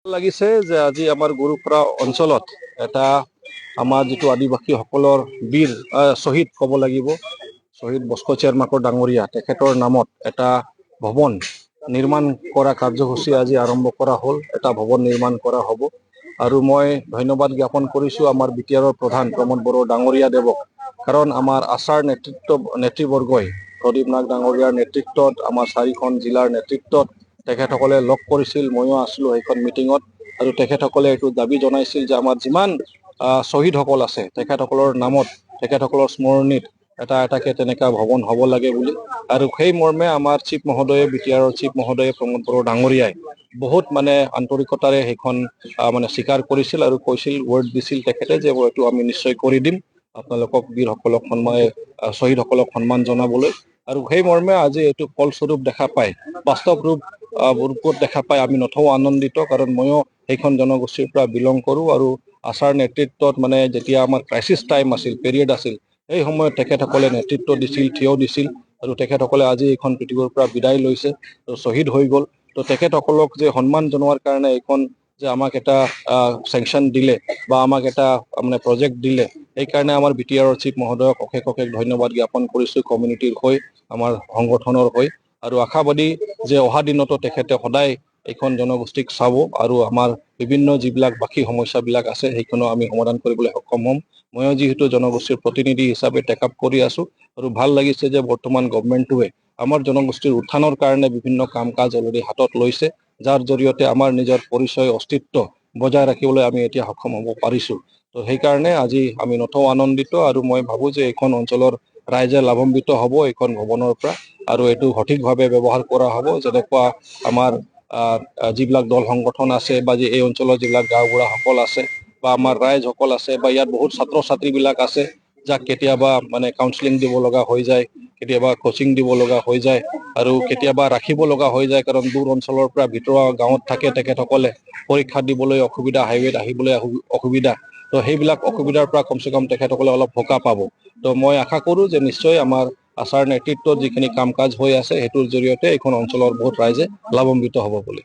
লাগিছে যে আজি আমাৰ গুৰুপৰা অঞ্চলত এটা আমাৰ যিটো আদিবাসী সকলৰ বীৰ শ্বহীদ ক'ব লাগিব শ্বহীদ বস্কচিয়াৰ মাকৰ ডাঙৰীয়া তেখেতৰ নামত এটা ভৱন নিৰ্মাণ কৰা কাৰ্যসূচী আজি আৰম্ভ কৰা হ'ল। এটা ভৱন নিৰ্মাণ কৰা হ'ব আৰু মই ধন্যবাদ জ্ঞাপন কৰিছোঁ আমাৰ বিটিআৰৰ প্ৰধান প্ৰমোদ বড়ো ডাঙৰীয়া দেৱক, কাৰণ আমাৰ আচাৰ নেতৃবৰ্গই প্ৰদীপ নাগ ডাঙৰীয়াৰ নেতৃত্বত আমাৰ 4খন জিলাৰ নেতৃত্বত তেখেতসকলে লগ কৰিছিল। ময়ো আছিলোঁ সেইখন মিটিঙত আৰু তেখেতসকলে এইটো দাবী জনাইছিল যে আমাৰ যিমান শ্বহীদসকল আছে তেখেতসকলৰ নামত তেখেতসকলৰ স্মৰণীত এটাকে তেনেকা ভৱন হ'ব লাগে বুলি। আৰু সেই মৰ্মে আমাৰ চিফ মহোদয়ে বিটিআৰৰ চিফ মহোদয়ে প্ৰমোদ বড়ো ডাঙৰীয়াই বহুত আন্তৰিকতাৰে সেইখন স্বীকাৰ কৰিছিল আৰু কৈছিল, ৱৰ্ড দিছিল তেখেতে যে এইটো আমি নিশ্চয় কৰি দিম আপোনালোকক বীৰসকলক শ্বহীদসকলক সন্মান জনাবলৈ। আৰু সেই মৰ্মে আজি এইটো ফলস্বৰূপ দেখা পায়, বাস্তৱ ৰূপত দেখা পাই আমি নথও আনন্দিত, কাৰণ ময়ো সেইখন জনগোষ্ঠীৰ পৰা বিলং কৰোঁ আৰু আচাৰ নেতৃত্বত যেতিয়া আমাৰ ক্ৰাইচিছ টাইম আছিল, পিৰিয়ড আছিল, সেই সময়ত তেখেতসকলে নেতৃত্ব দিছিল, থিয় দিছিল আৰু তেখেতসকলে আজি এইখন পৃথিৱীৰ পৰা বিদায় লৈছে, শ্বহীদ হৈ গ'ল। তো তেখেতসকলক যে সন্মান জনোৱাৰ কাৰণে এইখন যে আমাক এটা চেংচন দিলে বা আমাক এটা প্ৰজেক্ট দিলে, সেইকাৰণে আমাৰ বিটিআৰৰ চিফ মহোদয়ক অশেষ ধন্যবাদ জ্ঞাপন কৰিছোঁ কমিউনিটিৰ হৈ, আমাৰ সংগঠনৰ হৈ, আৰু আশাবাদী যে অহা দিনতো তেখেতে সদায় এইখন জনগোষ্ঠীক চাব আৰু আমাৰ বিভিন্ন যিবিলাক বাকী সমস্যাবিলাক আছে সেইখনো আমি সমাধান কৰিবলৈ সক্ষম হ'ম। ময়ো যিহেতু জনগোষ্ঠীৰ প্ৰতিনিধি হিচাপে টেক আপ কৰি আছোঁ আৰু ভাল লাগিছে যে বৰ্তমান গভমেণ্টটোৱে আমাৰ জনগোষ্ঠীৰ উত্থানৰ কাৰণে বিভিন্ন কাম কাজ অলৰেডি হাতত লৈছে, যাৰ জৰিয়তে আমাৰ নিজৰ পৰিচয় অস্তিত্ব বজাই ৰাখিবলৈ আমি এতিয়া সক্ষম হ'ব পাৰিছোঁ। তো সেইকাৰণে আজি আমি নথও আনন্দিত আৰু মই ভাবোঁ যে এইখন অঞ্চলৰ ৰাইজে লাভান্বিত হ'ব এইখন ভৱনৰ পৰা, আৰু এইটো সঠিকভাৱে ব্যৱহাৰ কৰা হ'ব। যেনেকুৱা আমাৰ যিবিলাক দল সংগঠন আছে বা এই অঞ্চলৰ যিবিলাক গাঁওবুঢ়াসকল আছে বা আমাৰ ৰাইজসকল আছে বা ইয়াত বহুত ছাত্ৰ ছাত্ৰীবিলাক আছে যাক কেতিয়াবা কাউন্সিলিং দিব লগা হৈ যায়, কেতিয়াবা কোচিং দিব লগা হৈ যায় আৰু কেতিয়াবা ৰাখিব লগা হৈ যায়, কাৰণ দূৰ অঞ্চলৰ পৰা ভিতৰুৱা গাঁৱত থাকে তেখেতসকলে, পৰীক্ষা দিবলৈ অসুবিধা, হাইৱেত আহিবলৈ অসুবিধা। তো সেইবিলাক অসুবিধাৰ পৰা কমচে কম তেখেতসকলে অলপ সকাহ পাব। তো মই আশা কৰোঁ যে নিশ্চয় আমাৰ আচাৰ নেতৃত্বত যিখিনি কাম কাজ হৈ আছে সেইটোৰ জৰিয়তে এইখন অঞ্চলৰ বহুত ৰাইজে লাভান্বিত হ'ব বুলি।